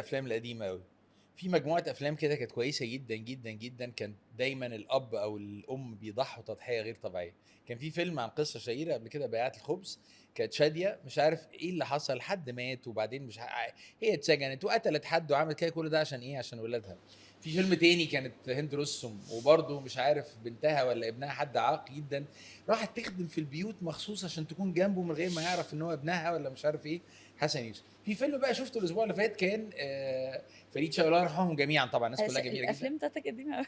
الافلام القديمه قوي. في مجموعه افلام كده كانت كويسه جدا جدا جدا، كان دايما الاب او الام بيضحوا تضحيه غير طبيعيه. كان في فيلم عن قصه شهيره قبل كده، بياعة الخبز. كانت شاديه مش عارف ايه اللي حصل، حد مات وبعدين مش هي اتسجنت وقتلت حد وعملت كده، كل ده عشان ايه؟ عشان ولادها. في فيلم تاني كانت هند رستم، وبرضه مش عارف بنتها ولا ابنها حد عاق جدا، راحت تخدم في البيوت مخصوص عشان تكون جنبه من غير ما يعرف ان هو ابنها ولا مش عارف ايه. حسن يوسف. في فيلم بقى شفته الاسبوع اللي فات، كان فريد شوقي، الله يرحمهم جميعا طبعا، الناس كلها جميله جدا. الافلام بتاعتك قديمه قوي.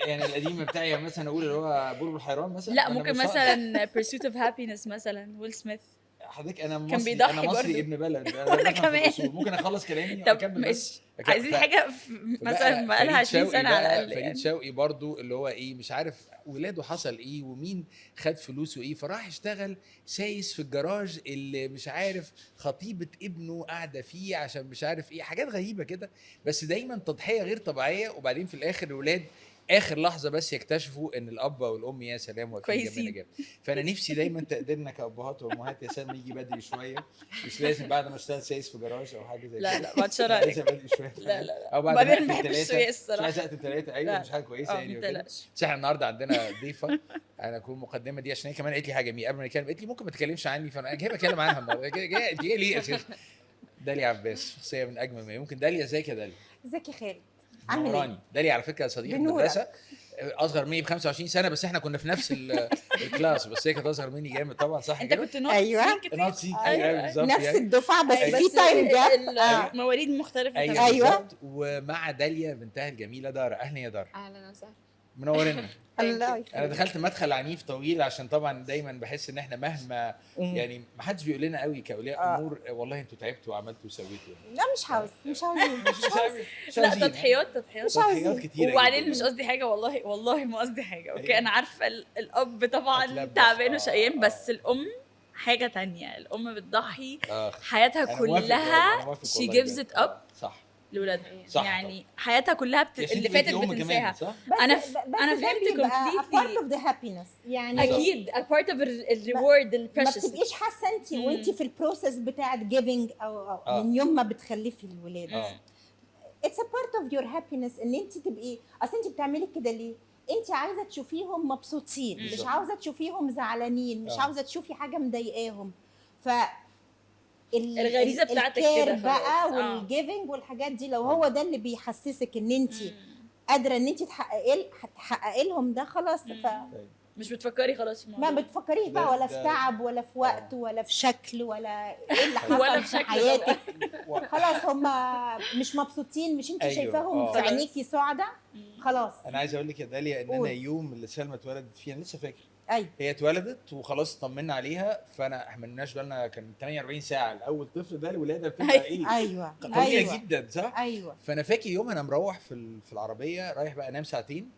يعني القديم بتاعي يعني مثلا اقول اللي هو بلبل الحيران مثلا، لا ولا ممكن مش هقدر؟ مثلا Pursuit of Happiness مثلا، ويل سميث. حضرتك انا كان مصري، بيضحي انا مصري برضو. ابن بلد، انا وانا بفهم في كمان. الاصول. ممكن اخلص كلامي طب واكمل بس. مش عايزين حاجه مثلا بقالها 20 سنه على الاقل فريد يعني. شوقي برضو اللي هو ايه، مش عارف ولاده حصل ايه ومين خد فلوسه ايه، فراح اشتغل سايس في الجراج اللي مش عارف خطيبة ابنه قاعدة فيه عشان مش عارف ايه، حاجات غريبة كده. بس دايما تضحية غير طبيعية، وبعدين في الاخر الولاد اخر لحظه بس يكتشفوا ان الاب والام يا سلام واقفين جنبنا كويسين. جنب. فانا نفسي دايما تقديرنا كابهات وامهات يا سلمى يجي بدري شويه، مش لازم بعد ما اشتغل سايس في جراج او حاجه زي كده. لا بعد شهر لا عليك. لازم بدري شويه لا كمان. لا لا، او بعد ما وبعدين اقتل بحب ثلاثه، السويس مش الصراحه. عايز اقتل ثلاثه، ايوه لا. مش حاجه كويسه يعني ما وكده. تقلقش. بس احنا النهارده عندنا ضيفه، انا اكون المقدمه دي عشان هي كمان قالت لي حاجه جميله قبل ما نتكلم، قالت لي ممكن ما تتكلمش عني، فانا جاي بتكلم عنها النهارده. انت جايه ليه اساسا؟ داليا عباس، شخصيه من اجمل ما يمكن. داليا ازيك يا داليا؟ ازيك يا خالد؟ عامل منوراني. ايه؟ داليا على فكره صديقه بنورك. مدرسه، اصغر مني ب 25 سنه، بس احنا كنا في نفس الكلاس، بس هي كانت اصغر مني جامد طبعا، صح انت كده؟ كنت نوت أيوة. سنين كتير. نوت سي كتير أيوة، قوي أيوة. بالظبط نفس يعني. الدفعه بس أيوة، في تايم جاب. المواليد مختلفه ايوه تماما. أيوة. بالظبط. ومع داليا بنتها الجميله دارا. اهلا يا دارا. اهلا وسهلا. منورنا. الله انا يخليك. دخلت مدخل عنيف طويل عشان طبعا دايما بحس ان احنا مهما يعني ما حدش بيقول لنا قوي كاولياء امور والله انتوا تعبتوا وعملتوا وسويتوا. لا مش عاوز مش عاوزين مش لا عاوزين. تضحيات مش تضحيات عاوزين. كتير وبعدين مش قصدي حاجه، والله ما قصدي حاجه. اوكي انا عارفه الاب طبعا هتلبس. تعبان وشقيان، بس الام حاجه تانية. الام بتضحي حياتها أنا موافق كلها. أنا موافق she والله gives بجد. it up صح لولادها. صح يعني حياتها كلها يا اللي ستي فاتت بنتي أم بتنساها. كمان، صح؟ انا بس انا ده فهمت بيبقى a part completely. of the happiness يعني. اكيد a part of الريورد ما البريشس. بتبقيش حاسه انت وانت في البروسيس بتاعت giving او من يوم ما بتخلفي الولاد. it's a part of your happiness ان انت تبقي اصل انت بتعملي كده ليه؟ انت عايزه تشوفيهم مبسوطين، مش عاوزه تشوفيهم زعلانين، مش عاوزه تشوفي حاجه مضايقاهم. ف الغريزه بتاعتك كده خلاص. بقى والجيفنج والحاجات دي، لو هو ده اللي بيحسسك ان انت قادره ان انت تحققي لهم ده، خلاص. مش بتفكري خلاص في الموضوع. ما بتفكريش بقى ولا في تعب ولا في وقت ولا في شكل ولا ايه اللي حصل في حياتك. خلاص هم مش مبسوطين، مش انت شايفاهم في عينيكي سعداء، خلاص. انا عايز اقول لك يا داليا ان انا يوم اللي سلمى اتولدت فيه انا لسه فاكر. ايوه هي اتولدت وخلاص طمنا عليها، فانا ما عملناش بالنا كان 48 ساعه الاول طفل ده الولاده بتبقى ايه. ايوه طويله جدا صح. ايوه فانا فاكر يوم انا مروح في العربيه رايح بقى انام ساعتين،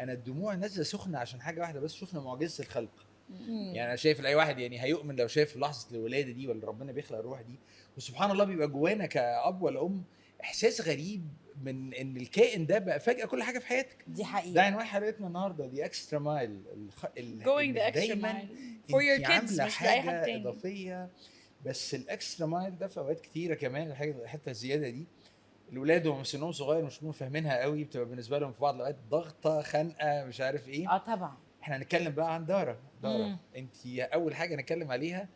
انا الدموع نازله سخنه عشان حاجه واحده بس، شفنا معجزه الخلق. يعني انا شايف لاي واحد يعني هيؤمن لو شايف لحظه الولاده دي ولا ربنا بيخلق الروح دي، وسبحان الله بيبقى جوانا كاب ولا ام احساس غريب من ان الكائن ده بقى فجاه كل حاجه في حياتك. دي حقيقه. ده عنوان حلقتنا النهارده، دي اكسترا مايل. going the extra mile for your kids مش لاي حد تاني. اضافيه. بس الاكسترا مايل ده في اوقات كتيره كمان الحته الزياده دي الولاد وهم سنهم صغير مش بيكونوا فاهمينها قوي، بتبقى بالنسبه لهم في بعض الاوقات ضغطه خنقه مش عارف ايه. طبعا. احنا هنتكلم بقى عن دارا. انت اول حاجه نتكلم عليها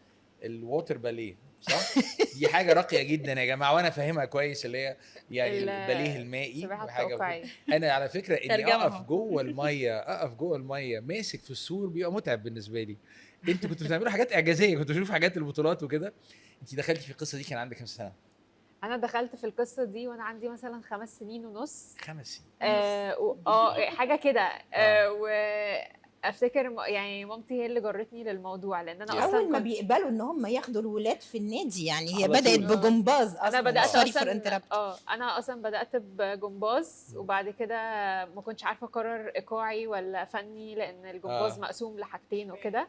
الووتر باليه، صح؟ دي حاجه راقيه جدا يا جماعه، وانا فاهمها كويس اللي هي يعني الباليه المائي وحاجه. انا على فكره اني اقف جوه الميه ماسك في السور بيبقى متعب بالنسبه لي. انتوا كنتوا بتعملوا حاجات اعجازيه، كنتوا تشوفوا حاجات البطولات وكده. انت دخلتي في القصه دي كان عندك كام سنه؟ انا دخلت في القصه دي وانا عندي مثلا 5 سنين ونص. 5 سنين حاجه كده. وافتكر يعني مامتي هي اللي جرتني للموضوع، لان انا اصلا اول ما بيقبلوا ان هم ياخدوا الولاد في النادي يعني هي بدات بجمباز اصلا. انا بدات اصلا انا اصلا بدات بجمباز، وبعد كده ما كنتش عارفه اقرر ايقاعي ولا فني، لان الجمباز مقسوم لحاجتين وكده.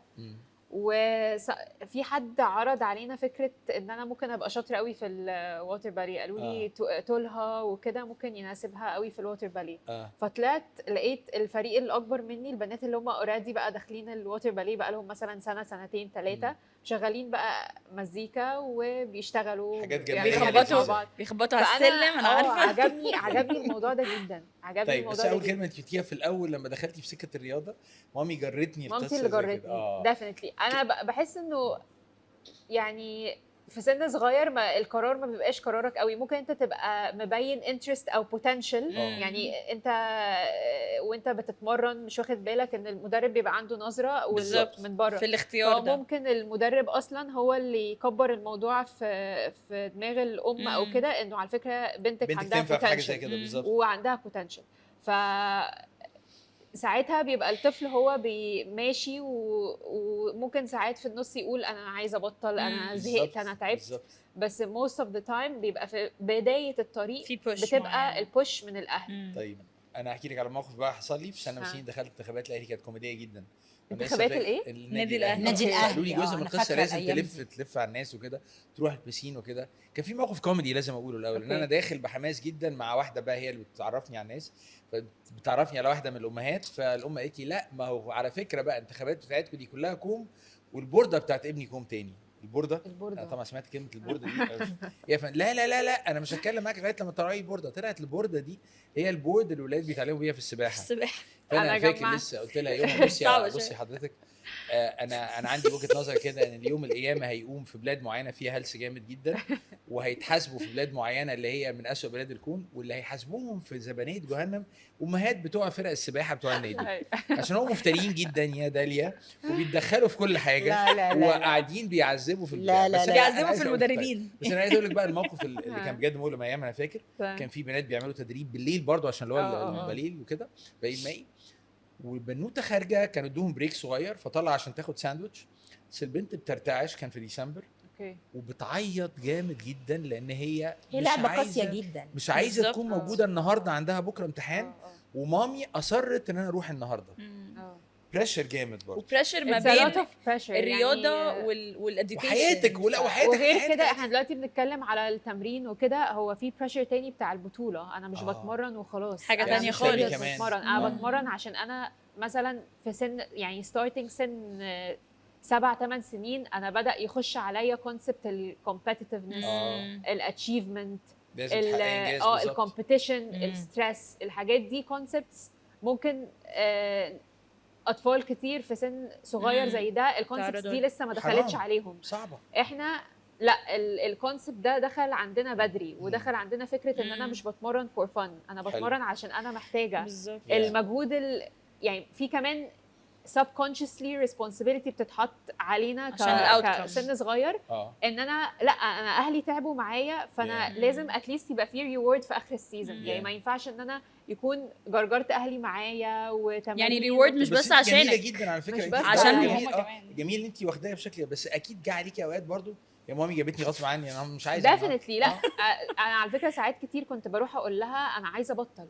وفي حد عرض علينا فكره ان انا ممكن ابقى شاطره قوي في الووتر باليه، قالوا لي طولها وكده ممكن يناسبها قوي في الووتر باليه. فطلعت لقيت الفريق الاكبر مني، البنات اللي هم اوريدي بقى داخلين الووتر باليه بقى لهم مثلا سنه سنتين 3، شغالين بقى مزيكا وبيشتغلوا حاجات جنبية بيخبطوا على السلم. انا عارفه. عجبني الموضوع ده جدا. عجبني طيب الموضوع بس ده اول جداً. كلمه انت قلتيها في الاول لما دخلتي في سكه الرياضه، مامي جرتني مامتي اللي جرتني ديفينتلي. انا بحس انه يعني في سن صغير ما القرار ما بيبقاش قرارك قوي، ممكن انت تبقى مبين انترست او بوتنشال. يعني انت وانت بتتمرن مش واخد بالك ان المدرب بيبقى عنده نظره من بره في الاختيار ده. ممكن المدرب اصلا هو اللي يكبر الموضوع في دماغ الام او كده، انه على فكره بنتك عندها بوتنشال وعندها بوتنشال. ف ساعتها بيبقى الطفل هو ماشي وممكن ساعات في النص يقول انا عايزه ابطل، انا زهقت، انا تعبت. بس most of the time بيبقى في بدايه الطريق بتبقى البوش من الاهل. طيب انا هحكي لك على موقف بقى حصل لي في سنه وسنين. دخلت انتخابات الاهلي، كانت كوميديه جدا. انتخابات الايه؟ النادي الاهلي. قالوا لي جزء من القصه لازم تلف على الناس وكده، تروح البسين وكده. كان في موقف كوميدي لازم اقوله الاول. ان انا داخل بحماس جدا مع واحده بقى هي اللي بتعرفني على الناس، فبتعرفني على واحده من الامهات. فالام قالت لي لا ما هو على فكره بقى الانتخابات بتاعتكم دي كلها كوم، والبورده بتاعت ابني كوم تاني. البورده انا طبعا سمعت كلمه البورده دي يا لا لا لا لا انا مش هتكلم معاك لغايه لما تراعي البورده. طلعت البورده دي هي البورد اللي الولاد بيتعلموا بيها في السباحه. فانا فاكر لسه قلت لها يوم بصي حضرتك انا عندي وجهه نظر كده ان اليوم القيامه هيقوم في بلاد معينه فيها هلس جامد جدا، وهيتحاسبوا في بلاد معينه اللي هي من اسوأ بلاد الكون، واللي هيحاسبوهم في زبانيه جهنم امهات بتوع فرق السباحه بتوع النادي، عشان هم مفترين جدا يا داليا وبيتدخلوا في كل حاجه. وقاعدين بيعذبوا في بس بيعذبوا في المدربين. بس انا عايز اقول لك بقى الموقف اللي كان بجد مؤلم ايام. انا فاكر كان في بنات بيعملوا تدريب بالليل برضو عشان اللي هو البليل وكده بليل مائي، والبنوته خارجه كانوا ادوهم بريك صغير فطلع عشان تاخد ساندوتش. بس البنت بترتعش، كان في ديسمبر وبتعيط جامد جدا لان هي لعبه قاسيه جدا، مش عايزه تكون موجوده النهارده، عندها بكره امتحان ومامي اصرت ان انا اروح النهارده. بريشر جامد برضه، وبريشر ما بين الرياضه يعني والاديوكيشن وحياتك وغير كده. احنا دلوقتي بنتكلم على التمرين وكده، هو في بريشر تاني بتاع البطوله. انا مش بتمرن وخلاص، حاجه تانية خالص. انا بتمرن عشان انا مثلا في سن يعني ستارتنج سن 7-8 سنين انا بدا يخش عليا كونسبت الكومبتيتيفنس، الاتشيفمنت، الكومبيتيشن، الستريس. الحاجات دي كونسبتس ممكن اطفال كتير في سن صغير زي ده الكونسبت دي لسه ما دخلتش عليهم، صعبه. احنا لا، الكونسبت ده دخل عندنا بدري، ودخل عندنا فكره ان انا مش بتمرن فور فن، انا بتمرن عشان انا محتاجه المجهود يعني في كمان subconsciously responsibility بتتحط علينا كسن صغير ان انا لا، انا اهلي تعبوا معايا فانا لازم اتليست يبقى في ريورد في اخر السيزون. يعني ما ينفعش ان انا يكون جرجرت اهلي معايا وتمارين، يعني ريورد مش بس عشانك، جميله جدا على فكره عشانهم هم كمان. جميل ان انت واخداها بشكل، بس اكيد جه عليكي اوقات برضو يا مامي جابتني غصب عني انا مش عايزه ديفينتلي. لا انا على فكره ساعات كتير كنت بروح اقول لها انا عايزه ابطل،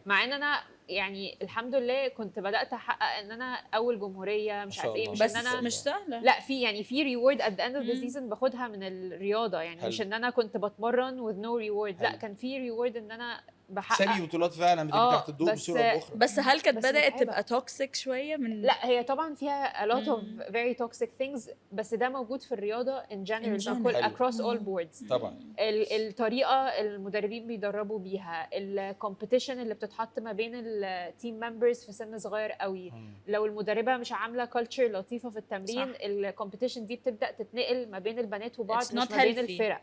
مع ان انا يعني الحمد لله كنت بدات احقق ان انا اول جمهوريه مش عارف ايه، مش بس ان انا مش سهله. لا في ريورد ات ذا اند اوف ذا سيزون باخدها من الرياضه، يعني مش ان انا كنت بتمرن with no reward. لا كان في ريورد ان انا بحقق سامي بطولات فعلا بتيجي تحت الضوء بصوره باخرى. بس هل كانت بدات تبقى توكسيك شويه من لا هي طبعا فيها a lot of very toxic things، بس ده موجود في الرياضه in general across all boards. طبعا الطريقه المدربين بيدربوا بيها، الكومبيتيشن اللي بتتحط ما بين التيم ممبرز في سن صغير قوي، لو المدربه مش عامله كلتشر لطيفه في التمرين الكومبيتيشن دي بتبدا تتنقل ما بين البنات وبعض مش ما بين الفرق.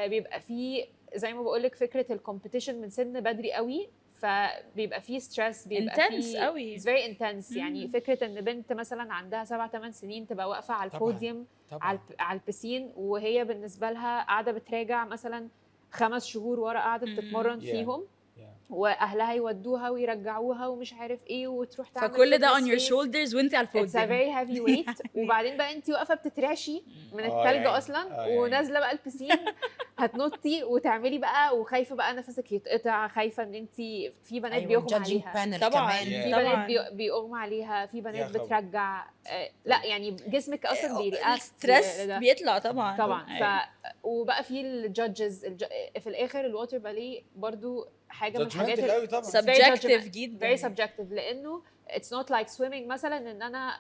بيبقى في زي ما بقول لك فكره الكومبيتيشن من سن بدري قوي، فبيبقى فيه ستريس، بيبقى فيه قوي، it's very intense. يعني فكره ان بنت مثلا عندها 7-8 سنين تبقى واقفه على البوديوم على البسين، وهي بالنسبه لها قاعده بتراجع مثلا 5 شهور ورا قاعده بتتمرن فيهم، واهلها يودوها ويرجعوها ومش عارف ايه، وتروح تعمل فكل ده on your shoulders وانت على البوديوم. it's a very heavy weight. وبعدين بقى انت واقفه بتترعشي من الثلج اصلا ونازله بقى البسين هتنطي وتعملي بقى، وخايفه بقى نفسك يتقطع، خايفه ان انت في بنات بيغمى عليها، طبعا في طبعا بنات بيغمى عليها، في بنات خبر. بترجع لا يعني جسمك اصلا بيرياكت الستريس بيطلع طبعا طبعا. وبقى في الجادجز في الاخر الووتر باليه برضو حاجه من الحاجات قوي طبعا. subjective جدا very subjective، لانه it's not like swimming مثلا ان انا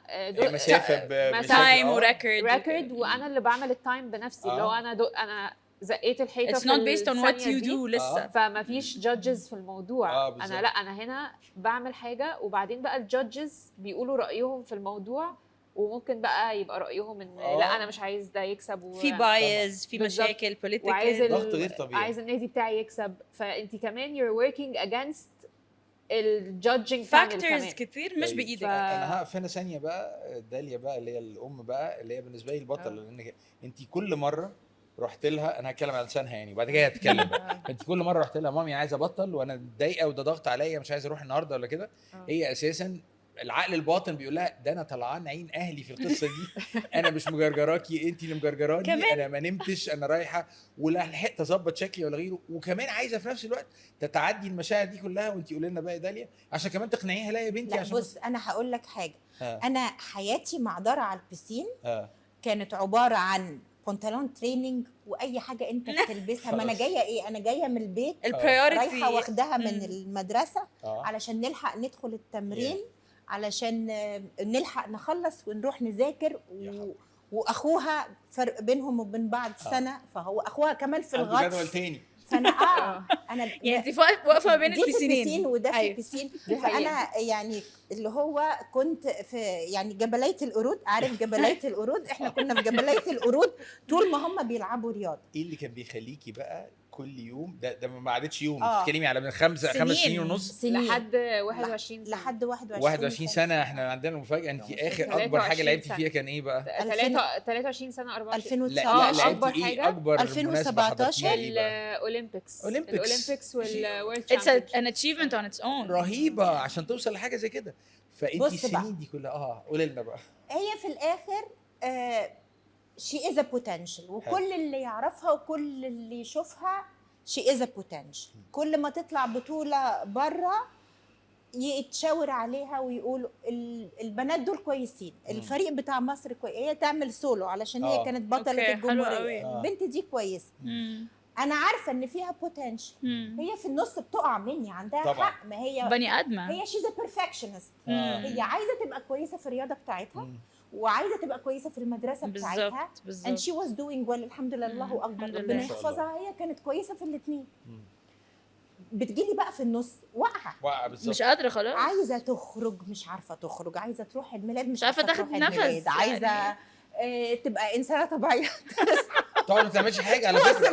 مسافه تايم وريكورد وانا اللي بعمل التايم بنفسي، اللي هو انا زقيت الحيطه it's not based on what you do لسه. فما فيش جادجز في الموضوع. انا لا، انا هنا بعمل حاجه وبعدين بقى الجادجز بيقولوا رايهم في الموضوع، وممكن بقى يبقى رايهم ان لا انا مش عايز ده يكسب، في بايز، في مشاكل بوليتيكال، وعايز ضغط غير طبيعي، عايز النادي بتاعي يكسب. فانت كمان you're working against الجادجنج فاكتورز كتير مش طيب. بايدك. انا هقف هنا ثانيه بقى. داليا بقى اللي هي الام بقى، اللي هي بالنسبه لي البطل، لان انت كل مره رحت لها، انا هتكلم على لسانها يعني وبعد كده هتكلم بقى. انت كل مره رحت لها مامي عايزه ابطل وانا متضايقه وده ضغط عليا مش عايزه اروح النهارده ولا كده، هي اساسا العقل الباطن بيقول لها ده انا طلعان عين اهلي في القصه دي، انا مش مجرجراكي، انت اللي مجرجراني، انا ما نمتش، انا رايحه ولا لحقت اظبط شكلي ولا غيره، وكمان عايزه في نفس الوقت تتعدي المشاعر دي كلها. وانت قولي لنا بقى يا داليا عشان كمان تقنعيها، لا يا بنتي لا عشان بص انا هقول لك حاجه. انا حياتي مع دار على البسين كانت عباره عن بنطلون تريننج واي حاجه انت بتلبسها. ما انا جايه ايه، انا جايه من البيت رايحه واخداها من المدرسه علشان نلحق ندخل التمرين، علشان نلحق نخلص ونروح نذاكر. واخوها فرق بينهم وبين بعض سنه، فهو اخوها كمان في الغطس جدول تاني. فانا انا يعني انت واقفه بين البسينين وده في البسين. فانا يعني اللي هو كنت في يعني جبلية القرود، عارف جبلية القرود؟ احنا كنا في جبلية القرود طول ما هم بيلعبوا رياضه. ايه اللي كان بيخليكي بقى كل يوم ده ما عادتش يوم، بتتكلمي على من 5 سنين ونص لحد 21 سنه، لحد 21 سنه. احنا عندنا مفاجاه، انت اخر اكبر حاجه لعبتي فيها كان ايه بقى؟ 23 سنه 24 لا اكبر حاجه اكبر 2017 الاولمبيكس والورلد It's an achievement on its own رهيبه عشان توصل لحاجه زي كده. فانت السنين دي كلها قولي لنا بقى. هي في الاخر she is a potential، وكل اللي يعرفها وكل اللي يشوفها she is a potential. كل ما تطلع بطولة بره يتشاور عليها ويقولوا البنات دول كويسين، الفريق بتاع مصر كويس، هي تعمل سولو علشان هي كانت بطلة الجمهورية، البنت دي كويسة. انا عارفه ان فيها بوتنشال، هي في النص بتقع مني، عندها طبعا. حق، ما هي بني ادمه، هي شيز بيرفكشنست، هي عايزه تبقى كويسه في الرياضه بتاعتها وعايزه تبقى كويسه في المدرسه بتاعتها and she was doing well الحمد لله. الله اكبر، ربنا يحفظها. هي كانت كويسه في الاثنين. بتجيلي بقى في النص واقعه بالظبط، مش قادره خلاص، عايزه تخرج مش عارفه تخرج، عايزه تروح الميلاد مش عارفه تاخد نفس، عايزه تبقى انسانه طبيعيه طبعا ما تعملش حاجه على فكره.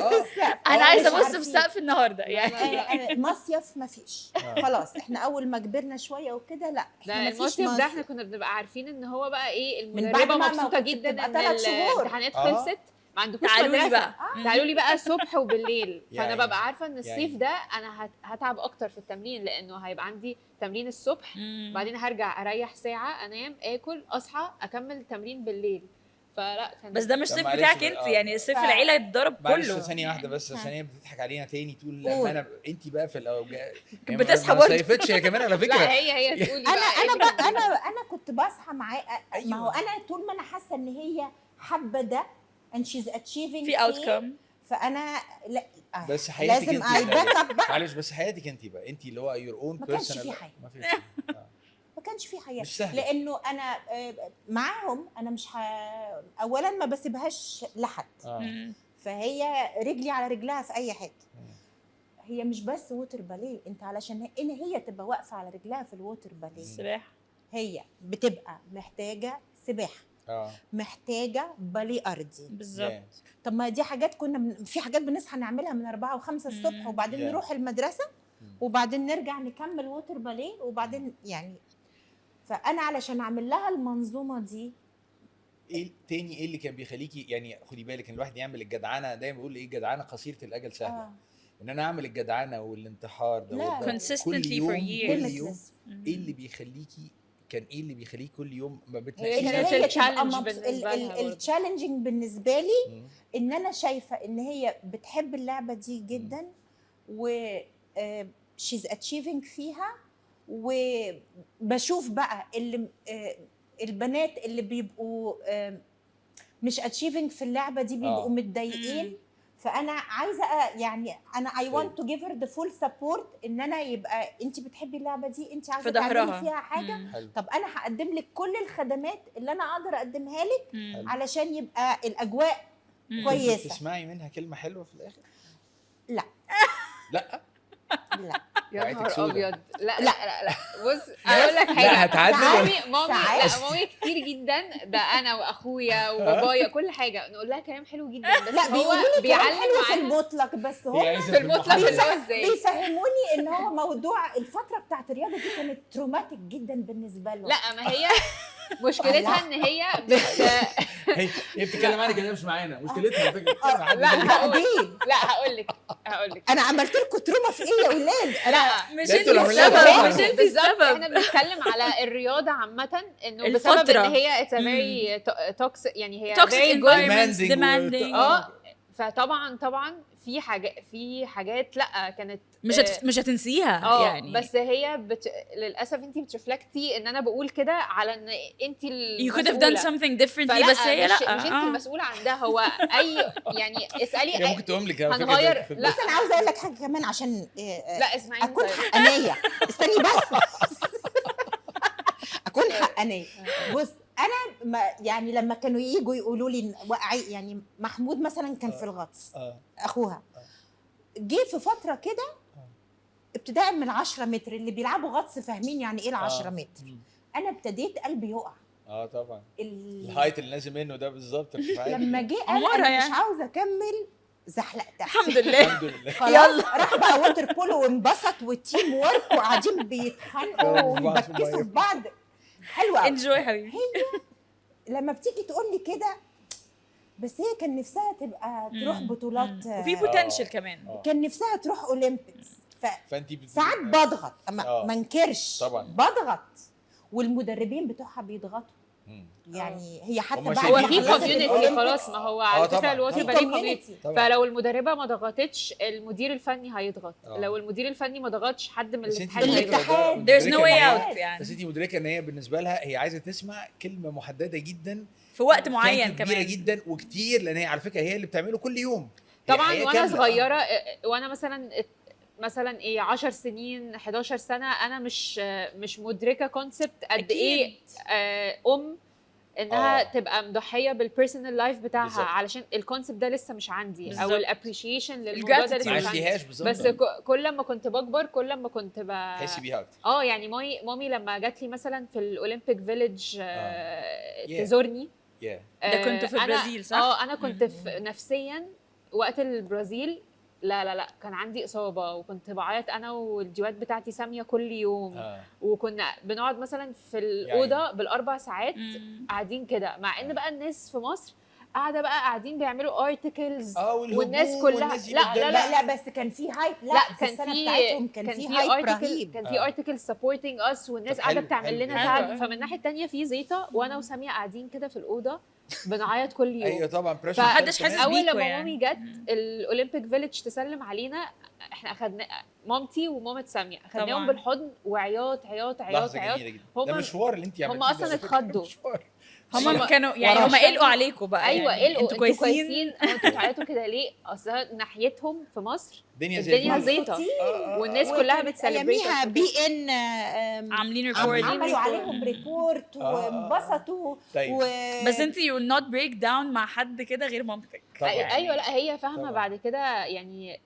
انا عايزه ابص في السقف النهارده يعني مصيف ما فيش خلاص. احنا اول ما كبرنا شويه وكده لا احنا المصيف ده احنا كنا بنبقى عارفين ان هو بقى ايه، المدربه مبسوطه جدا ان الامتحانات خلصت، ما عندكوش مدرسه بقى. تعالوا لي بقى الصبح وبالليل. فانا ببقى عارفه ان الصيف ده انا هتعب اكتر في التمرين، لانه هيبقى عندي تمرين الصبح بعدين هرجع اريح ساعه، انام، اكل، اصحى، اكمل التمرين بالليل. فلا كان بس ده مش الصيف بتاعك انت يعني، الصيف العيله اتضرب كله. معلش ثانيه واحده بس، عشان هي بتضحك علينا تاني تقول لما انا انت بقى في الاوجاع بتصحى برضه. ما صيفتش هي كمان على فكره. لا هي تقولي انا كنت بصحى معاه. ما هو انا طول ما انا حاسه ان هي حابه ده and she's achieving في outcome، فانا لا بس حياتك لازم انت معلش، بس حياتك انت بقى، انت اللي هو your own personal، ما كانش في حاجه، ما كانش في حياه، لانه انا معاهم انا مش اولا ما بسيبهاش لحد، فهي رجلي على رجلها في اي حته. هي مش بس ووتر باليه، انت علشان ان هي تبقى واقفه على رجلها في الووتر باليه السباحه هي بتبقى محتاجه سباحه، محتاجه باليه ارضي بالظبط. طب ما دي حاجات كنا في حاجات بنصحى نعملها من 4 و5 الصبح وبعدين نروح المدرسه وبعدين نرجع نكمل ووتر باليه وبعدين يعني. فانا علشان اعمل لها المنظومه دي. ايه تاني ايه اللي كان بيخليكي يعني خدي بالك ان الواحد يعمل الجدعانه؟ دايما بيقول ايه، الجدعانه قصيره الاجل سهله. ان انا اعمل الجدعانه والانتحار ده consistently for years. كل يوم ايه اللي بيخليكي كان ايه اللي بيخليه كل يوم ما هي بتناقشيش دي ان نفسك؟ هي الchallenge بالنسبة لها برضه. التشالنجينج بالنسبه لي مم. ان انا شايفه ان هي بتحب اللعبه دي جدا و she's achieving فيها، وبشوف بقى اللي البنات اللي بيبقوا مش achieving في اللعبه دي بيبقوا متضايقين. فانا عايزه يعني انا I want to give her the full support ان انا يبقى انت بتحبي اللعبه دي، انت عايزه تعملي فيها حاجه، حلو. طب انا هقدم لك كل الخدمات اللي انا اقدر اقدمها لك حلو. علشان يبقى الاجواء كويسه. تسمعي منها كلمه حلوه في الاخر؟ لا لا لا يا وقعتك نهار سودة. ابيض. لا لا لا بص اقول لك حاجه. لا هتعدل مامي ساعات. لا مامي كتير جدا، ده انا واخويا وبابايا كل حاجه نقول لها كلام حلو جدا، بس لا هو بيقولوا لي كلام بيعلم حلو في معاها المطلق، بس هي هم عايزة في المطلق المحاضرة. بس هو ازاي. بيفهموني ان هو موضوع الفتره بتاعت الرياضه دي كانت تروماتيك جدا بالنسبه لهم. لا ما هي مشكلتها ان هي هي بتتكلم عنك كده مش معانا، مشكلتها على فكره بتتكلم عن حد لا تاني. بعدين لا هقول لك انا عملت لكم تروما في ايه يا ولاد؟ لا مش ده انت انتوا اللي عاملينها السبب، غلط. مش انت بالظبط السبب. احنا بنتكلم على الرياضه عامه انه الفترة. بسبب ان هي it's a very toxic، يعني هي toxic very good. environments Demanding demanding. فطبعا في حاجات لا كانت مش هتنسيها يعني. بس هي للاسف انت بترفلكتي ان انا بقول كده على ان انت you could have done something differently، بس هي مش لا انت المسؤوله عن ده. هو اي يعني اسالي هي ممكن تقوم لك على فكرة هنغير. ده في لا بس انا عاوزه اقول لك حاجه كمان عشان لا اسمعيني اكون طيب. حقانيه. استني بس اكون حقانيه. بص انا يعني لما كانوا ييجوا يقولوا لي يعني محمود مثلا كان في الغطس اخوها جه في فتره كده ابتداء من 10 متر، اللي بيلعبوا غطس فاهمين يعني ايه 10 متر. انا ابتديت قلبي يقع. طبعا الهايت اللي نازل منه ده بالظبط لما جه قال انا مش عاوزه اكمل زحلقتها. الحمد لله الحمد لله. خلاص راح بقى ووتر بولو وانبسط والتيم وورك وقاعدين بيتخانقوا وبيبكسوا في بعض. حلوه enjoy حبيبي. لما بتيجي تقول لي كده، بس هي كان نفسها تبقى تروح بطولات وفي بوتنشال كمان. كان نفسها تروح اولمبيكس. فانت ساعات بضغط ما انكرش طبعا بضغط، والمدربين بتوعها بيضغطوا. يعني هي حتى هم بعد هو ما في خلصت كوميونتي الأولمبيكس خلاص. ما هو على فكره الوتر بقى كوميونتي، طبعاً. فلو المدربه ما ضغطتش المدير الفني هيضغط. لو المدير الفني ما ضغطش حد من الاتحاد هيضغط. there's no way out يعني. بس انت مدركه ان هي بالنسبه لها هي عايزه تسمع كلمه محدده جدا في وقت معين كبيره كمان جدا وكتير، لان هي على فكره هي اللي بتعمله كل يوم طبعا. وانا صغيره وانا مثلا ايه 10 سنين 11 سنه انا مش مدركه كونسبت قد ايه انها تبقى مضحيه بالبيرسونال لايف بتاعها بالزبط. علشان الكونسبت ده لسه مش عندي بالزبط. او الابريشيشن للموضوع ده لسه مش عندي. بس كل ما كنت بكبر كل ما كنت تحسي بيها اكتر. يعني مامي لما جات لي مثلا في الاولمبيك فيليج تزورني ده كنت في البرازيل صح؟ انا كنت في نفسيا وقت البرازيل لا كان عندي اصابه، وكنت بعيط انا والديوات بتاعتي ساميه كل يوم. وكنا بنقعد مثلا في الاوضه بالاربع ساعات قاعدين كده، مع ان بقى الناس في مصر قاعده بقى قاعدين بيعملوا ارتكلز والناس كلها لا بس كان في هايب. لا في السنه بتاعتهم كان في هايب رهيب. كان في ارتكل سبورتنج اس، والناس قاعده بتعمل لنا تعب. فمن الناحيه الثانيه في زيطه، وانا وساميه قاعدين كده في الاوضه بنعيط كل يوم. ايوه طبعا بريشر. محدش حاسس بيكوا. اول لما مامي جت الاولمبيك فيليج تسلم علينا، احنا اخدنا مامتي ومامه ساميه اخدناهم بالحضن وعياط عياط عياط عياط. ده مشوار اللي انت عملتيه. هم اصلا اتخضوا. هم كانوا يعني هم قلقوا عليكم بقى. ايوه يعني قلقوا. انتوا كويسين انتوا بتعيطوا كده ليه؟ اصل ناحيتهم في مصر الدنيا زيطه والناس كلها بتسلبريت. اياميها بي ان عاملين ريبورت، عملوا عليهم ريبورت وانبسطوا. بس انت you will not break down مع حد كده غير مامتك. ايوه لا هي فاهمه بعد كده يعني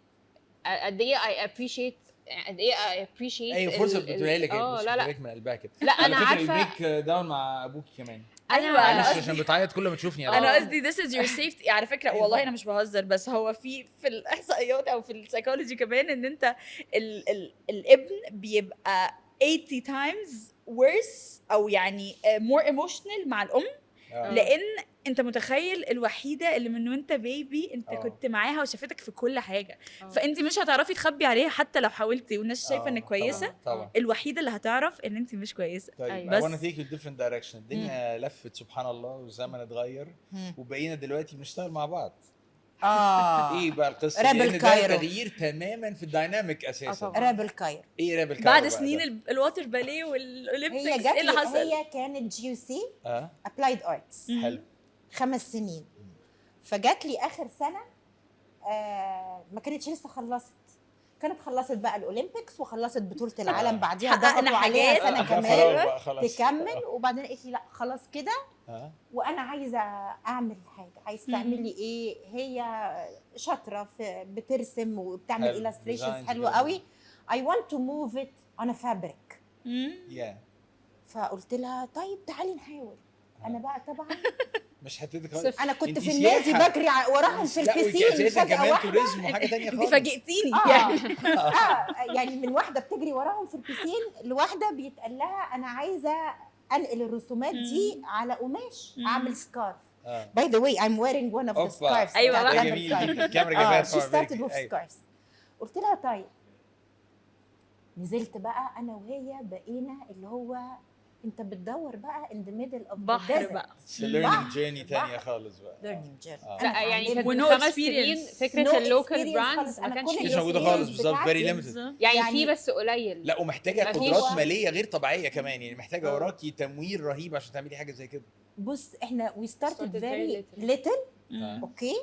قد ايه I appreciate ايوه فرصه بتقولها لك لا من قلبها كده. لا انا عارفه البريك داون مع ابوكي كمان. ايوه انا عشان بتعيط كل ما تشوفني. انا قصدي this is your safety. على فكره والله انا مش بهزر، بس هو في الاحصائيات او في السايكولوجي كمان ان انت الابن بيبقى 80 times worse او يعني more emotional مع الام، لان انت متخيل الوحيده اللي من وانت بيبي انت كنت معاها وشافتك في كل حاجه، فانت مش هتعرفي تخبي عليها حتى لو حاولتي والناس شايفه انك كويسه. طبعا الوحيده اللي هتعرف ان انت مش كويسه. طيب بس I wanna take you different direction. الدنيا لفت سبحان الله والزمن اتغير وبقينا دلوقتي بنشتغل مع بعض. ايه بقى القصه؟ رابل كايرو. ده تغيير تماما في الدايناميك اساسا. رابل كايرو. ايه رابل كايرو بعد سنين الووتر باليه والاولمبيكس هي جت ايه اللي حصل؟ هي كانت GUC ابلايد ارتس حلو 5 سنين، فجات لي اخر سنه ما كانتش لسه خلصت، كانت خلصت بقى الاولمبيكس وخلصت بطوله العالم بعديها ضغطوا عليها سنه كمان تكمل، وبعدين قالت لي لا خلاص كده وانا عايزه اعمل حاجه. عايزه تعملي ايه؟ هي شاطره بترسم وبتعمل illustrations حلوه قوي. I want to move it on a fabric. فقلت لها طيب تعالي نحاول. انا بقى طبعا مش هتدك انا كنت في النادي بجري وراهم في البسين فجاه واحده توريزم وحاجه ثانيه خالص. انت فاجئتيني يعني من واحده بتجري وراهم في البسين لواحده بيتقال لها انا عايزه انقل الرسومات دي على قماش اعمل سكارف. باي ذا واي I'm wearing one of the scarves. ايوه ده جميل. الكاميرا جابها she started with scarves. قلت لها طيب نزلت بقى انا وهي بقينا اللي هو انت بتدور بقى in the middle of بحر the desert. بقى learning journey ثانيه خالص بقى. learning journey. لا يعني كانت ونو 5 سنين فكره اللوكال براندز ما كانش مش موجوده خالص بالظبط very limited. يعني في بس قليل. لا ومحتاجه قدرات ماليه غير طبيعيه كمان، يعني محتاجه وراكي تمويل رهيب عشان تعملي حاجه زي كده. بص احنا we started very little اوكي،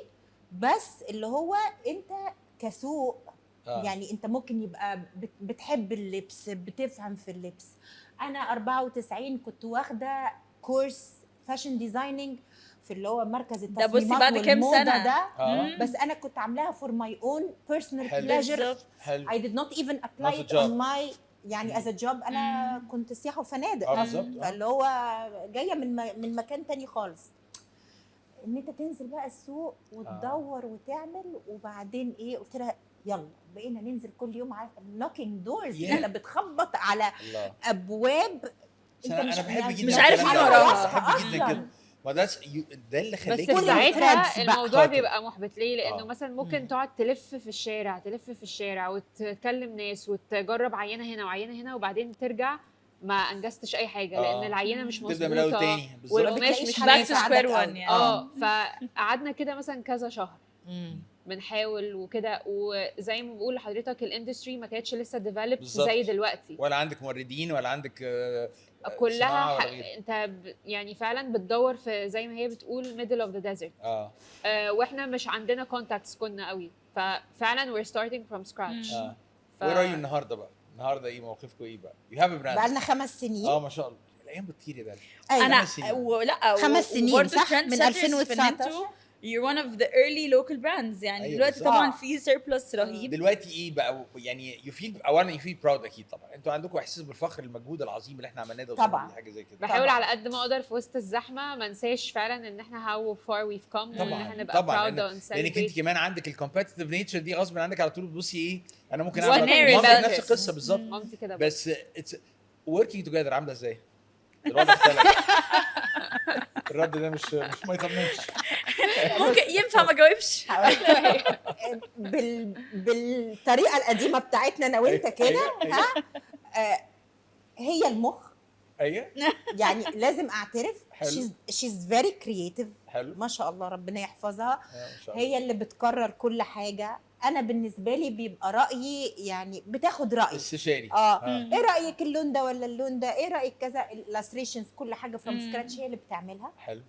بس اللي هو انت كسوق يعني انت ممكن يبقى بتحب اللبس، بتفهم في اللبس. انا 94 كنت واخده كورس فاشن ديزايننج في اللي هو مركز التصميمات ده. بصي بعد كام سنه ده بس انا كنت عاملاها فور ماي اون بيرسونال بليجر. I did not even apply it on my يعني as a job. انا كنت سياحه وفنادق فاللي هو جايه من مكان تاني خالص. ان انت تنزل بقى السوق وتدور وتعمل، وبعدين ايه قلت لها يلا بقينا ننزل كل يوم على knocking doors. انت بتخبط على ابواب انا بحب جدا مش عارف مين وراها. بحب جدا كده. ما ده اللي خليك بس ساعتها الموضوع بيبقى محبط ليه؟ لانه مثلا ممكن تقعد تلف في الشارع وتكلم ناس وتجرب عينه هنا وعينه هنا وبعدين ترجع ما انجزتش اي حاجه لان العينه مش مظبوطه والقماش مش باك تو سكوير 1 يعني. فقعدنا كده مثلا كذا شهر بنحاول وكده، وزي ما بقول لحضرتك الاندستري ما كانتش لسه ديفلوبد زي دلوقتي، ولا عندك موردين ولا عندك كلها انت يعني فعلا بتدور في زي ما هي بتقول ميدل اوف ذا ديزرت. واحنا مش عندنا كونتاكتس كنا قوي، ففعلا we're starting from scratch. ايه رايك النهارده بقى؟ النهارده ايه موقفكم ايه بقى؟ يو هاف براند بقى لنا 5 سنين. ما شاء الله الايام بتطير يا ده. انا لا 5 سنين صح من 2019. You're one of the early local brands يعني. دلوقتي طبعا في surplus رهيب. دلوقتي ايه بقى يعني you feel proud اكيد طبعا. انتوا عندكم احساس بالفخر المجهود العظيم اللي احنا عملناه ده طبعا حاجه زي كده. بحاول على قد ما اقدر في وسط الزحمه ما انساش فعلا ان احنا how far we've come، طبعا ان احنا نبقى proud and لانك انت كمان عندك الكومبتيتيف نيتشر دي غصب عنك على طول بتبصي ايه انا ممكن اعمل نفس القصه بالظبط. مامتي كده بس it's working together عامله ازاي؟ الوضع اختلف. الرد ده مش ما يطمنش. ممكن ينفع ما جاوبش بالطريقه القديمه بتاعتنا انا وانت كده. هي المخ يعني لازم اعترف she's very creative. ما شاء الله ربنا يحفظها. هي اللي بتقرر كل حاجه. انا بالنسبه لي بيبقى رايي يعني بتاخد رايي استشاري. ايه رايك اللون ده ولا اللون ده؟ ايه رايك كذا؟ اللاستريشنز كل حاجه فروم سكراتش هي اللي بتعملها. حلو.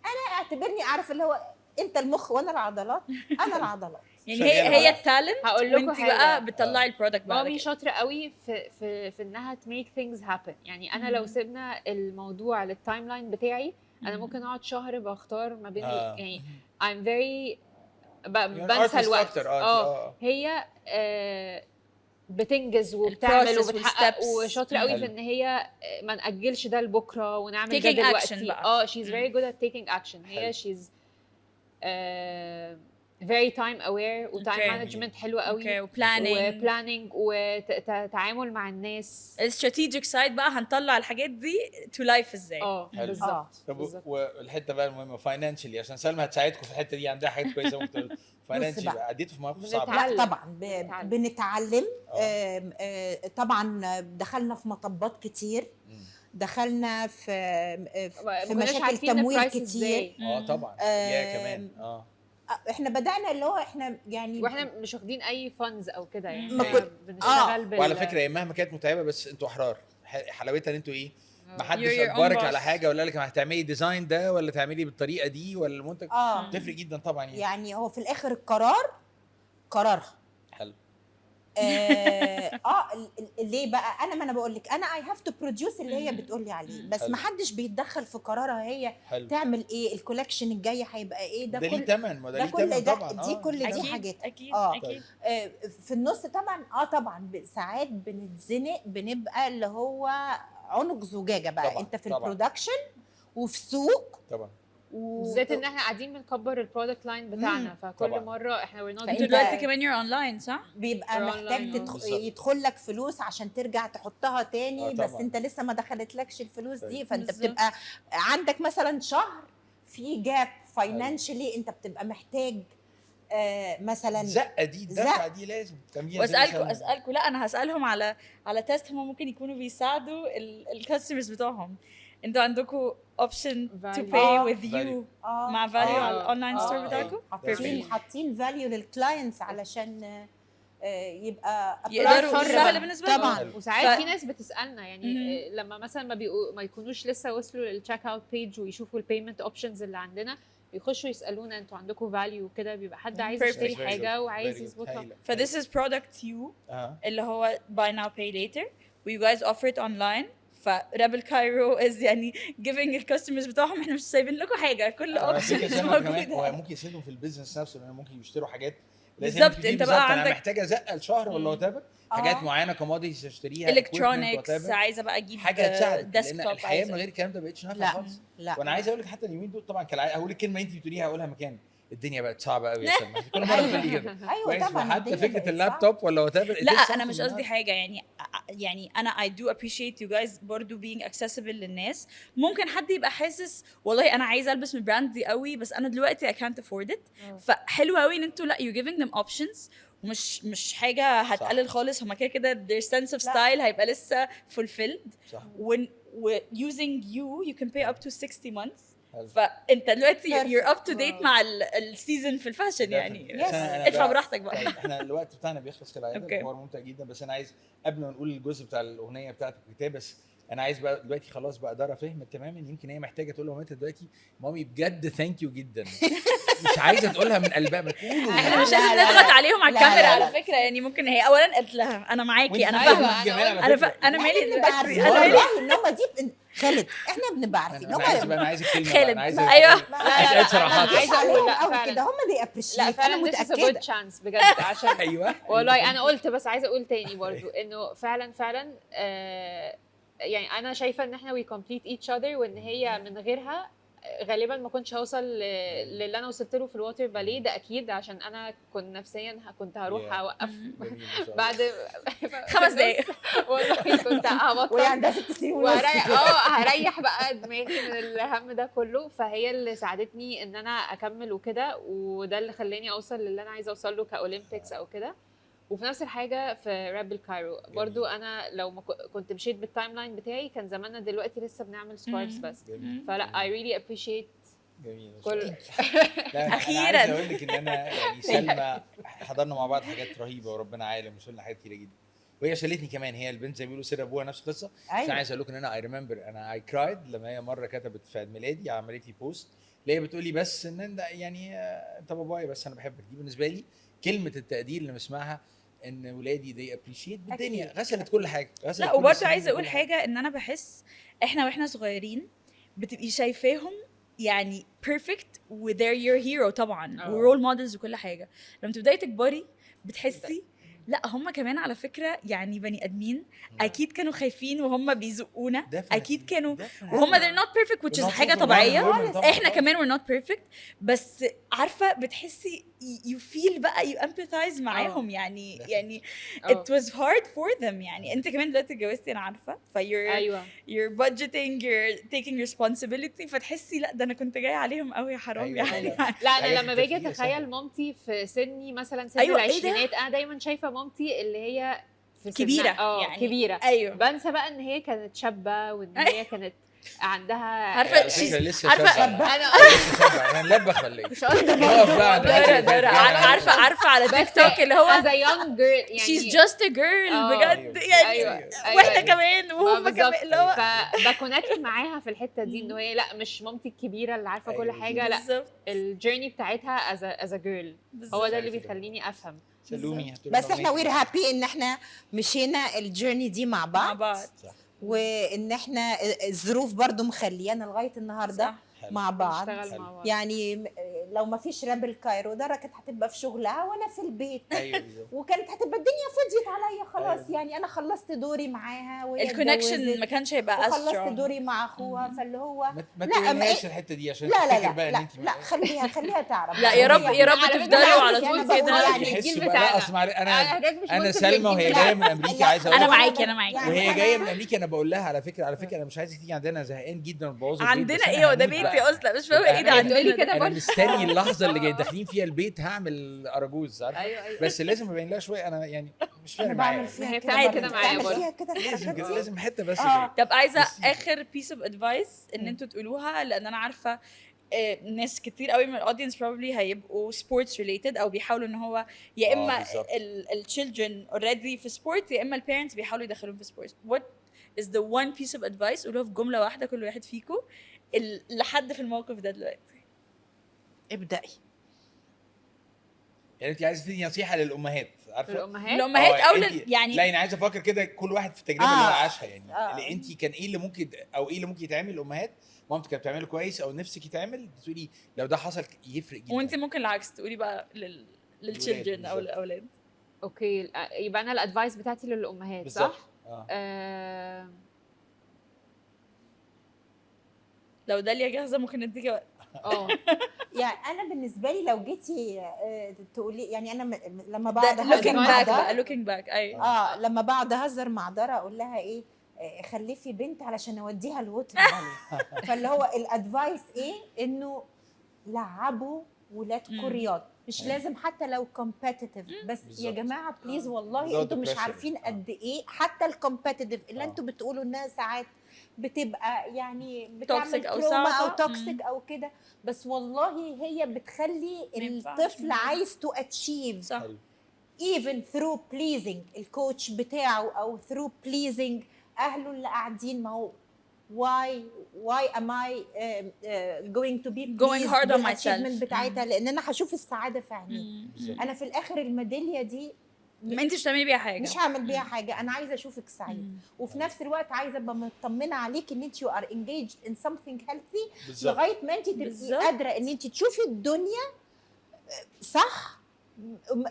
انا اعتبرني عارف اللي هو انت المخ وانا العضلات. انا العضلات يعني هي التالنت. هقول لكم حاجه بقى بتطلعي البرودكت بقى. مامي شاطره قوي في انها to make things happen. يعني انا لو سيبنا الموضوع للتايم لاين بتاعي انا ممكن اقعد شهر بختار ما بين يعني I'm very بنسى الوقت. هي بتنجز وبتعمل وبتحقق وشاطره قوي في ان هي ما ناجلش ده لبكره ونعمل ده دلوقتي. she's very good at taking action. هي she's very time aware و time Okay. management حلوة قوي اوكي وبلاننج وتعامل مع الناس. الستراتيجيك سايد بقى هنطلع الحاجات دي تو لايف ازاي. حلو. بالظبط طب بالظبط. والحته بقى المهمه فاينانشالي، عشان سلمى هتساعدكم في الحته دي، عندها حاجات كويسه ممكن فاينانشالي بقى. عديتوا في مواقف صعبه؟ بنتعلم. لا طبعا بنتعلم. بنتعلم. طبعا دخلنا في مطبات كتير، دخلنا في مشاكل تمويل كتير. طبعا يا كمان احنا بدأنا اللي هو احنا يعني واحنا مش واخدين اي فاندز او كده يعني ما كنت- بنشتغل وعلى فكره هي مهما كانت متعبه بس انتوا احرار، حلاوتها ان انتوا ايه، ما حدش You're your own اجبرك boss. على حاجه ولا لك هتعملي ديزاين ده ولا تعملي بالطريقه دي ولا المنتج اه تفرق جدا طبعا يعني هو في الاخر القرار قرارها. حلو. ليه بقى ما انا بقول لك انا اي هاف تو بروديوس اللي هي بتقول لي عليه، بس حلو. ما حدش بيتدخل في قرارها هي حلو. تعمل ايه، الكولكشن الجاي هيبقى ايه، ده ليه تمن، ما ده ليه كل تمن ده طبعا دي كل دي اكيد حاجات اكيد آه. اكيد. في النص طبعا طبعا ساعات بنتزنق، بنبقى اللي هو عنق زجاجه بقى طبعاً، انت في طبعاً. البرودكشن وفي سوق طبعا بالذات ان احنا قاعدين بنكبر البرودكت لاين بتاعنا، فكل طبعاً. مره احنا we're not فأنت- انتوا دلوقتي كمان you're اونلاين صح؟ بيبقى We're محتاج online. بالظبط. يدخل لك فلوس عشان ترجع تحطها تاني، بس طبعاً. انت لسه ما دخلتلكش الفلوس دي، فانت بالظبط. بتبقى عندك مثلا شهر في جاب فاينانشالي، انت بتبقى محتاج مثلا الزقه دي الدفعه دي لازم تعمليها. واسالكم لا انا هسالهم على تيست هم ممكن يكونوا بيساعدوا الكاستمرز بتوعهم. انتوا عندكم اوبشن تو Value. باي وذ Value. يو مع فاليو على الاونلاين آه. ستور بتاعكم؟ حاطين فاليو للكلاينتس علشان يبقى يقدروا حر سهل بقى. بالنسبه لهم. طبعا وساعات في ناس بتسالنا يعني لما مثلا ما يكونوش لسه وصلوا للتشيك اوت بيج ويشوفوا البيمنت اوبشنز اللي عندنا، يخشوا يسالونا انتوا عندكم فاليو وكده، بيبقى حد عايز Perfect. يشتري Very good. حاجه وعايز Very good. يظبطها. هايلة. ف this is product you اه اللي هو buy now pay later و you guys offer it online. ف Rebel Cairo is يعني giving الكاستمرز بتوعهم احنا مش سايبين لكم حاجه، كل اوبشن كمان هو موجوده. ممكن يسيبهم في البيزنس نفسه، لان ممكن يشتروا حاجات بالظبط، انت بقى انا عندك محتاجه زقه الشهر ولا وات ايفر، حاجات معينه كوموديتيز اشتريها الكترونكس، عايزه بقى اجيب حاجه تساعدك، لان ديسكتوب الحياه من غير الكلام ده بقتش نافعه لا خالص. لا وانا عايز اقول لك حتى اليومين دول طبعا كالعاده هقول الكلمه انت بتقوليها هقولها مكان، الدنيا بقت صعبه قوي يا سلمى كل مره بتقول لي كده. ايوه كويس، طبعا حتى الدنيا فكره بقت اللابتوب ولا وات ايفر. لا انا مش قصدي حاجه يعني انا I do appreciate you guys برضو being accessible للناس. ممكن حد يبقى حاسس والله انا عايزه البس من البراند دي قوي بس انا دلوقتي I can't afford it. فحلو قوي ان انتوا لا you're giving them options، مش حاجه هتقلل خالص، هما كده كده their sense of style هيبقى لسه fulfilled. صح. و using you can pay up to 60 months. حلو. فانت دلوقتي you're up to Perfect. date مع السيزون في الفاشن يعني. Yes. ادفع براحتك بقى. طيب احنا الوقت بتاعنا بيخلص كالعاده، أوكي. الحوار ممتع جدا، بس انا عايز قبل ما نقول الجزء بتاع الاغنيه بتاعت الكتاب، بس انا عايز بقى دلوقتي خلاص بقى دارا فهمت تماما يمكن هي محتاجه تقول لهم انت دلوقتي مامي بجد ثانك يو جدا. مش عايزه تقولها من قلبها، ما تقولوا احنا مش لا، لازم لا، نضغط لا. عليهم على لا، الكاميرا لا، على لا. فكره، يعني ممكن هي اولا قالت لها انا معاكي انا وانت فاهمه كمان على انا فكرة. انا مالي احنا بنبقى دلوقتي عارفين انا مالي والله ان هم دي خالد احنا بنبقى عارفين انا عايز بقى، انا عايز الكلمه بقى، خالد. انا عايز أيوة. عايز صراحات. أنا عايزة أقول لا، قوي فعلاً. كده هم دي لا ابريشيت فعلا انا this is a good متاكده. chance بجد عشان ايوه والله انا قلت بس عايزه اقول تاني برضو انه فعلا يعني انا شايفه ان احنا we complete each other، وان هي من غيرها غالبا ما كنتش هوصل للي انا وصلت له في الواتر باليه ده اكيد، عشان انا كنت نفسيا كنت هروح اوقف بعد 5 دقايق. والله كنت وهي هبطل عندها 6 سنين ونص وهريح كده. هريح بقى دماغي من الهم ده كله. فهي اللي ساعدتني ان انا اكمل وكده، وده اللي خلاني اوصل للي انا عايزه اوصل له كاولمبيكس او كده. وفي نفس الحاجه في رابل كايرو برضو، انا لو ما كنت مشيت بالتايم لاين بتاعي كان زماننا دلوقتي لسه بنعمل سكارفز بس. فلا I really appreciate جميل. كل لا أخيراً. انا عايز اقول لك ان انا يعني سلمى حضرنا مع بعض حاجات رهيبه وربنا عالم وصلنا حاجات كتيره جدا، وهي شالتني كمان، هي البنت زي ما بيقولوا سر ابوها نفس القصه. بس انا عايز اقول لكم ان انا اي ريمبر انا اي كرايد لما هي مره كتبت في عيد ميلادي عملت لي بوست اللي هي بتقول لي بس ان انت يعني انت بابايا بس انا بحبك. دي بالنسبه لي كلمه التقدير اللي بسمعها ان ولادي دي ابريشيت بالدنيا، غسلت كل حاجه. لا وبرضه عايزه اقول حاجه، ان انا بحس احنا واحنا صغيرين بتبقي شايفاهم يعني بيرفكت وذير يور هيرو طبعا ورول مودلز وكل حاجه. لما تبداي تكبري بتحسي لا هم كمان على فكره يعني بني ادمين، اكيد كانوا خايفين وهم بيزقونا، اكيد كانوا وهم they're not perfect which is حاجه طبيعيه. احنا كمان we're not perfect، بس عارفه بتحسي you feel بقى you empathize معاهم يعني اه. it was hard for them يعني انت كمان دلوقتي اتجوزتي انا عارفه ايوه you're budgeting you're taking responsibility فتحسي لا ده انا كنت جايه عليهم قوي يا حرام أيوة، يعني أيوة. لا انا حاجات لما باجي التفكير اتخيل سهلة. مامتي في سني مثلا سن أيوة، إيه ده؟ العشرينات انا دايما شايفه مامتي اللي هي في سنها- كبيرة يعني كبيره ايوه بنسى بقى ان هي كانت شابه وان هي كانت عندها عارفة على فكرة لسه عارفة شابة. انا لسه شابة. احنا نلبخ ولا ايه؟ مش قصدي نقف بقى عند الحتة اللي فاتت. عارفه على تيك توك اللي هو as a young girl يعني she's just a girl بجد يعني أيوة. واحنا كمان وهم بالظبط. كمان اللي هو فبكونكت معاها في الحته دي انه هي لا مش مامتي الكبيره اللي عارفه كل أيوة، حاجه لا بالظبط الجيرني بتاعتها as a girl هو ده اللي بيخليني افهم سلومي بس احنا وير هابي ان احنا مشينا الجيرني دي مع مع بعض بعض صح. وان احنا الظروف برضو مخليانا لغايه النهارده صح. حلو. مع بعض نشتغل مع بعض يعني لو ما فيش رابل كايرو دارا كانت هتبقى في شغلها وانا في البيت ايوه بالظبط. وكانت هتبقى الدنيا فضيت عليا خلاص أيوة. يعني انا خلصت دوري معاها وهي الكونكشن اتجوزت ما كانش هيبقى وخلصت strong. دوري مع اخوها فاللي هو ما لا، تقولهاش ما- الحته دي عشان لا لا تفتكر لا بقى ان لا, انت لا خليها تعرف لا يا رب يعني يا رب على فكرة تفضلوا على بالعكس، طول أنا بقول كده يعني تحس الجيل بقى بتاعنا. لا اصل انا انا سلمى وهي جايه من امريكا عايزه انا اقول لها- معاكي انا معاكي وهي جايه من امريكا انا بقول لها على فكره انا مش عايزك تيجي عندنا زهقان جدا وتبوظ البيت عندنا بس أنا ايه وده هموت بيتي بقى. اصلا مش فاهمه ايه ده أنا- تقولي عندنا كده انا برضه مستني اللحظه اللي جاي داخلين فيها البيت هعمل اراجوز عارفه ايوه بس لازم ابين لها شويه انا يعني مش فارق انا معايا بعمل فيها هي كده بتعمل برضه. كده معايا بتعمل برضه. فيها كده لازم الحركات كده دي. لازم حته بس آه. كده طب عايزه بس- اخر piece of advice ان انتوا تقولوها لان انا عارفه ناس كتير قوي من الاودينس probably هيبقوا sports related او بيحاولوا ان هو يا اما بالظبط. ال children already في sport يا اما البيرنتس بيحاولوا يدخلوهم في sports. What is the one piece of advice قولوها في جمله واحده كل واحد فيكم لحد في الموقف ده دلوقتي؟ ابدأي يعني انت عايزه تدي نصيحه للامهات عارفه الامهات الامهات او أنت- يعني لا انا عايز افكر كده كل واحد في التجربه اللي هو عاشها يعني اللي انت كان ايه اللي ممكن او ايه اللي ممكن يتعمل الامهات مامتك كانت بتعمله كويس او نفسك يتعمل تقولي لو ده حصل يفرق جدا وانت ممكن العكس تقولي بقى للchildren او بالظبط. الاولاد. اوكي يبقى انا الادفايس بتاعتي للامهات صح؟ بالظبط لو داليا جاهزه ممكن نديك وقت. يعني انا بالنسبه لي لو جيتي تقولي يعني انا لما بقعد looking اهزر مع back بقى دارا looking back ايوه لما بقعد اهزر مع دارا اقول لها ايه خلفي بنت علشان اوديها الوتر بالي فاللي هو الادفايس ايه انه لعبوا ولادكم رياضه مش لازم حتى لو كومبيتيتيف بس بالظبط. يا جماعه بليز والله without انتوا the مش pressure. عارفين قد ايه حتى الكومبيتيتيف اللي انتوا بتقولوا انها ساعات بتبقى يعني بتعمل Toxic أو تروما صعبة. او توكسيك او كده بس والله هي بتخلي ما ينفعش. الطفل عايز تو اتشيف صح حلو. even through pleasing الكوتش بتاعه او through pleasing اهله اللي قاعدين ما هو why am I going to be Going hard on بالachievement myself. بتاعتها لان انا هشوف السعاده في عينيه بالظبط. انا في الاخر الميداليه دي ما انتش بتعملي بيها حاجه مش هعمل بيها حاجه انا عايزه اشوفك سعيد وفي نفس الوقت عايزه ابقى مطمنه عليك ان انت you are engaged in something healthy بالظبط. لغايه ما انت تبقي بالظبط. قادره ان انت تشوفي الدنيا صح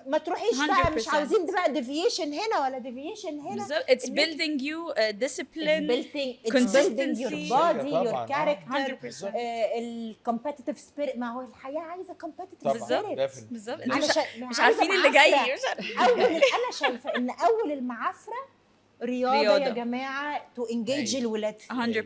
ما تروحيش بقى مش 100%. عاوزين بقى ديفيشن هنا ولا ديفيشن هنا بالظبط it's إن building you discipline it's building your consistency. body your طبعاً. character 100% الكومبتيتيف سبيريت ما هو الحياه عايزه كومبتيتيف طبعا سبيريت definitely. بالظبط definitely. مش عارفين اللي جاي مش عارفين. انا شايفه ان اول المعافره رياضه يا رياضة. جماعه تو انجيج أيوة. الولاد فيها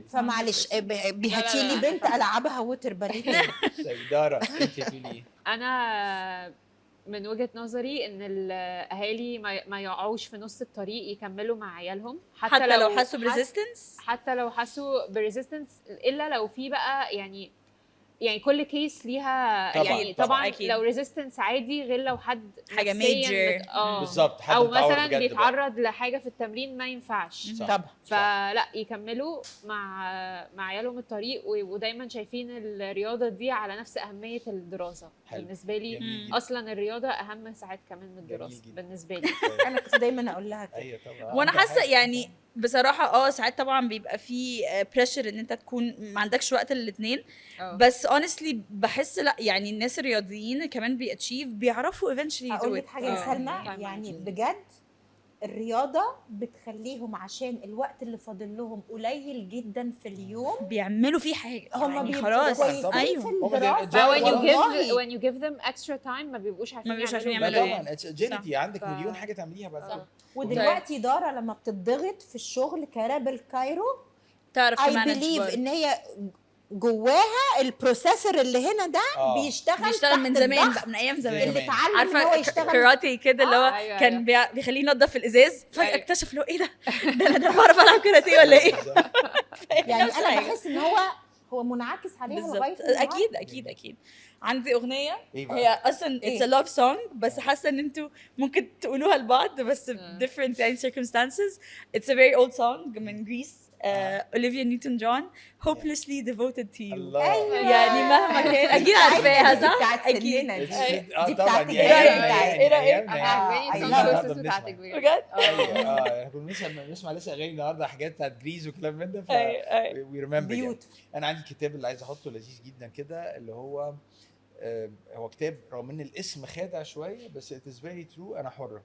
100% فمعلش هاتي لي بنت العبها ووتر باليه طيب دارا انت تقولي ايه؟ انا من وجهة نظري ان الاهالي ما يقعوش في نص الطريق يكملوا مع عيالهم حتى لو حسوا بريزيستنس حتى لو حسوا بريزيستنس الا لو في بقى يعني كل كيس ليها طبعاً، يعني طبعاً. طبعا أكيد. لو ريزيستنس عادي غير لو حد حاجة نفسياً major. بالظبط حد او متعور مثلا بجد بقى. بيتعرض لحاجه في التمرين ما ينفعش صح. طبعا فلا يكملوا مع عيالهم الطريق ودايما شايفين الرياضه دي على نفس اهميه الدراسه حلو. بالنسبه لي جميل جدا. اصلا الرياضه اهم ساعات كمان من الدراسه جدا. بالنسبه لي انا كنت دايما اقول لها كده ايوه طبعا وانا أهم حاسه حاجة. يعني بصراحه ساعات طبعا بيبقى في بريشر ان انت تكون ما عندكش وقت للاثنين بس honestly بحس لا يعني الناس الرياضيين كمان بياتشيف بيعرفوا eventually اقول لك حاجه يا سلمى time يعني management. بجد الرياضه بتخليهم عشان الوقت اللي فاضل لهم قليل جدا في اليوم بيعملوا فيه حاجه هم يعني بيبقوا خلاص. كويسين ايوه في هم الدراسه when you give them extra time ما بيبقوش عارفين يعملوا لا ايه. طبعا اجيلتي عندك ف- مليون حاجه تعمليها بعد كده. ودلوقتي دارا لما بتضغط في الشغل كرابل كايرو تعرف اي تمانج بليف برضه. ان هي جواها البروسيسور اللي هنا ده بيشتغل بيشتغل من تحت زمان الضغط. بقى، من ايام زي زمان. اللي زمان. اتعلم ان هو عارفه يشتغل كاراتي كده اللي هو أيوة، كان بيخليه ينظف الازاز، فجاه أيوة. اكتشف له ايه ده انا بعرف العب كاراتيه ولا ايه. يعني نفس انا الحاجة. بحس ان هو منعكس عليها لغايه بالظبط. النهاردة. اكيد عندي اغنيه إيه بقى؟ هي اصلا إيه؟ it's a love song بس حاسه ان انتوا ممكن تقولوها لبعض بس different يعني circumstances. It's a very old song من جريس. اوليفيا نيوتن جون hopelessly devoted to you. الله. أيوة. يعني مهما كان اكيد عارفاها صح؟ بتاعت اكيد. سننا دي. اه دي طبعا بتاعت دي الجاية ايامنا بتاعت- ايامنا إيه ايامنا عجباني أيوة. السونج النهاردة بروسيس بتاعتك بنسمع. بجد؟ ايوه كنا بنسمع لسه اغاني النهارده حاجات بتاعت جريز وكلام من ده. ايوه وي ريمبر. Beautiful. انا عندي كتاب اللي عايز احطه لذيذ جدا كده اللي هو هو كتاب رغم ان الاسم خادع شويه بس it is very true. انا حره.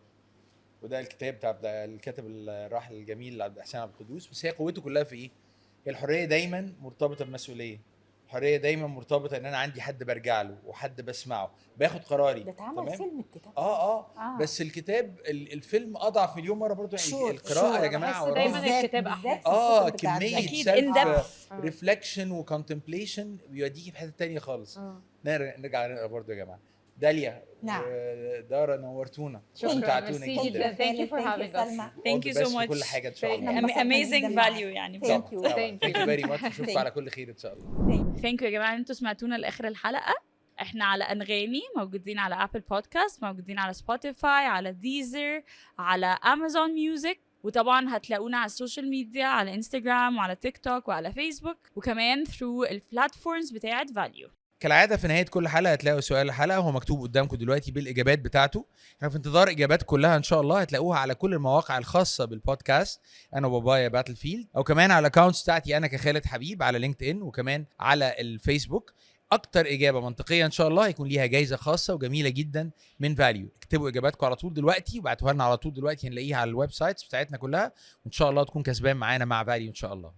وده الكتاب بتاع الكاتب الراحل الجميل عبد الحسين عبد القدوس. بس هي قوته كلها في ايه؟ هي الحريه دايما مرتبطه بمسؤوليه. الحريه دايما مرتبطه ان انا عندي حد برجع له وحد بسمعه باخد قراري. ده اتعمل فيلم الكتاب. بس الكتاب الفيلم اضعف مليون مره برضه. يعني القراءه يا جماعه بحس دايما وراها الكتاب احلى. كميه أكيد in depth. ريفلكشن وكونتمبليشن بيوديكي في حته تانية خالص. نرجع نقرا برضه يا جماعه. داليا نعم. دارا نورتونا شكراً. ومتعتونا ميرسي جدا. جدا. Thank you for having us. Thank you so much. كل حاجه ان شاء الله. إحنا انبسطنا amazing جداً معاك. value يعني. Thank you. Thank ثانك يو فيري ماتش. Thank نشوفكم you. على كل خير ان شاء الله. ثانك يو يا جماعه ان انتوا سمعتونا لاخر الحلقه. احنا على انغامي، موجودين على ابل بودكاست، موجودين على سبوتيفاي، على ديزر، على امازون ميوزك، وطبعا هتلاقونا على السوشيال ميديا على انستغرام وعلى تيك توك وعلى فيسبوك، وكمان ثرو البلاتفورمز بتاعت فاليو. كالعاده في نهايه كل حلقه هتلاقوا سؤال الحلقه هو مكتوب قدامكم دلوقتي بالاجابات بتاعته. احنا في انتظار اجابات كلها ان شاء الله. هتلاقوها على كل المواقع الخاصه بالبودكاست انا وبابايا باتل فيلد، او كمان على الاكونتس بتاعتي انا كخالد حبيب على لينكد ان وكمان على الفيسبوك. اكتر اجابه منطقيه ان شاء الله هيكون ليها جايزه خاصه وجميله جدا من فاليو. اكتبوا اجاباتكم على طول دلوقتي وابعتوها لنا على طول دلوقتي، هنلاقيها على الويب سايتس بتاعتنا كلها، وان شاء الله تكون كسبان معانا مع فاليو ان شاء الله.